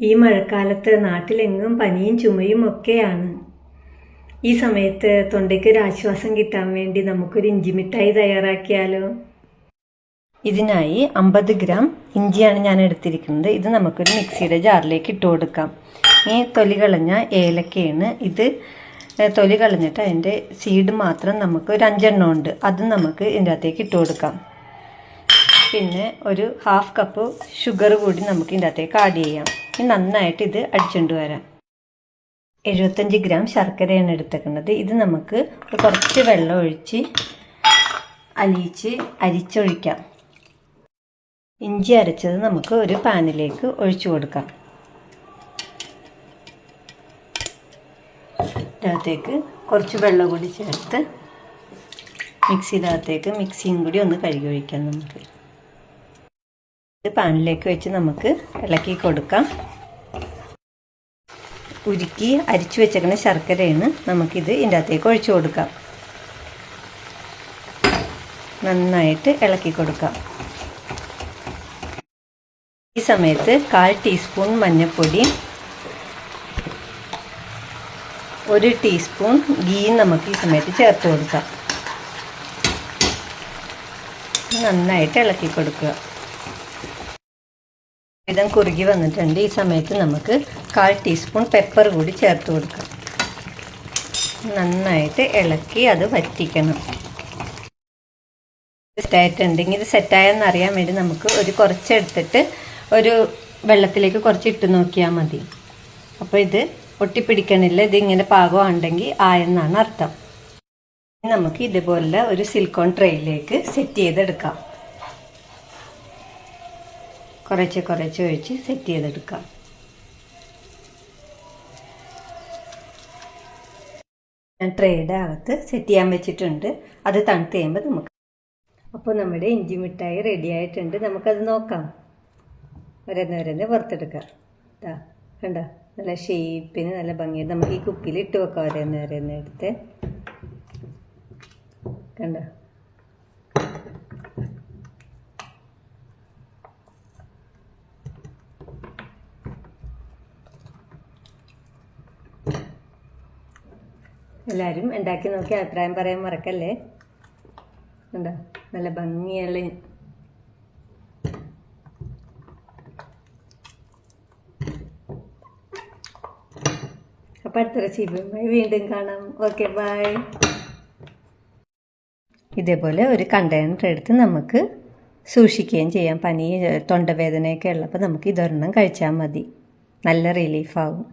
ഈ മഴക്കാലത്ത് നാട്ടിലെങ്ങും പനിയും ചുമയും ഒക്കെയാണ്. ഈ സമയത്ത് തൊണ്ടയ്ക്ക് ഒരു ആശ്വാസം കിട്ടാൻ വേണ്ടി നമുക്കൊരു ഇഞ്ചി മിഠായി തയ്യാറാക്കിയാലോ? ഇതിനായി 50 ഗ്രാം ഇഞ്ചിയാണ് ഞാൻ എടുത്തിരിക്കുന്നത്. ഇത് നമുക്കൊരു മിക്സിയുടെ ജാറിലേക്ക് ഇട്ട് കൊടുക്കാം. ഈ തൊലി കളഞ്ഞ ഏലക്കയാണ് ഇത്. തൊലി കളഞ്ഞിട്ട് അതിൻ്റെ സീഡ് മാത്രം നമുക്ക് ഒരു 5 എണ്ണം ഉണ്ട്, അത് നമുക്ക് ഇതിൻ്റെ അകത്തേക്ക് ഇട്ട് കൊടുക്കാം. പിന്നെ ഒരു 1/2 കപ്പ് ഷുഗർ കൂടി നമുക്ക് ഇതിൻ്റെ അകത്തേക്ക് ആഡ് ചെയ്യാം. ഇനി നന്നായിട്ട് ഇത് അടിച്ചുകൊണ്ട് വരാം. 75 ഗ്രാം ശർക്കരയാണ് എടുത്തേക്കുന്നത്. ഇത് നമുക്ക് കുറച്ച് വെള്ളം ഒഴിച്ച് അരിച്ചൊഴിക്കാം. ഇഞ്ചി അരച്ചത് നമുക്ക് ഒരു പാനിലേക്ക് ഒഴിച്ചു കൊടുക്കാം. ഇതിനകത്തേക്ക് കുറച്ച് വെള്ളം കൂടി ചേർത്ത് മിക്സിയും കൂടി ഒന്ന് കഴുകി ഒഴിക്കാം. നമുക്ക് ഇത് പാനിലേക്ക് വെച്ച് നമുക്ക് ഇളക്കി കൊടുക്കാം. ഉരുക്കി അരിച്ചു വെച്ചേക്കുന്ന ശർക്കരയാണ് നമുക്കിത് ഇതിൻ്റെ അകത്തേക്ക് ഒഴിച്ചു കൊടുക്കാം. നന്നായിട്ട് ഇളക്കി കൊടുക്കാം. ഈ സമയത്ത് 1/4 ടീസ്പൂൺ മഞ്ഞൾപ്പൊടി, 1 ടീസ്പൂൺ ഗീ നമുക്ക് ഈ സമയത്ത് ചേർത്ത് കൊടുക്കാം. നന്നായിട്ട് ഇളക്കി കൊടുക്കുക. ഇതും കുറുകി വന്നിട്ടുണ്ട്. ഈ സമയത്ത് നമുക്ക് 1/4 ടീസ്പൂൺ പെപ്പർ കൂടി ചേർത്ത് കൊടുക്കാം. നന്നായിട്ട് ഇളക്കി അത് വറ്റിക്കണം. സെറ്റായിട്ടുണ്ടെങ്കിൽ ഇത് സെറ്റായെന്ന് അറിയാൻ വേണ്ടി നമുക്ക് കുറച്ചെടുത്തിട്ട് ഒരു വെള്ളത്തിലേക്ക് കുറച്ച് ഇട്ട് നോക്കിയാൽ മതി. അപ്പോൾ ഇത് ഒട്ടിപ്പിടിക്കണില്ല, ഇതിങ്ങനെ പാകമുണ്ടെങ്കിൽ ആയെന്നാണ് അർത്ഥം. നമുക്ക് ഇതുപോലെ ഒരു സിലിക്കോൺ ട്രേയിലേക്ക് സെറ്റ് ചെയ്തെടുക്കാം. കുറച്ച് ഒഴിച്ച് സെറ്റ് ചെയ്തെടുക്കാം. ഞാൻ ട്രേയുടെ അകത്ത് സെറ്റ് ചെയ്യാൻ വെച്ചിട്ടുണ്ട്. അത് തണുത്ത് കഴിയുമ്പോൾ നമുക്ക്. അപ്പോൾ നമ്മുടെ ഇഞ്ചി മിഠായി റെഡി ആയിട്ടുണ്ട്. നമുക്കത് നോക്കാം. ഓരോന്ന് വറുത്തെടുക്കാം. കണ്ടോ, നല്ല ഷേപ്പിന് നല്ല ഭംഗിയായിട്ട് നമുക്ക് ഈ കുപ്പിയിൽ ഇട്ട് വെക്കാം. ഓരോന്ന് എടുത്ത് കണ്ടോ. എല്ലാവരും ഉണ്ടാക്കി നോക്കി അഭിപ്രായം പറയാൻ മറക്കല്ലേ. കണ്ടോ, നല്ല ഭംഗിയുള്ള. അപ്പോൾ അടുത്ത റെസിപ്പിയുമായി വീണ്ടും കാണാം. Okay, bye. ഇതേപോലെ ഒരു കണ്ടെയ്നർ എടുത്ത് നമുക്ക് സൂക്ഷിക്കുകയും ചെയ്യാം. പനി തൊണ്ടവേദനയൊക്കെ ഉള്ളപ്പോൾ നമുക്ക് ഇതൊരെണ്ണം കഴിച്ചാൽ മതി, നല്ല റിലീഫാവും.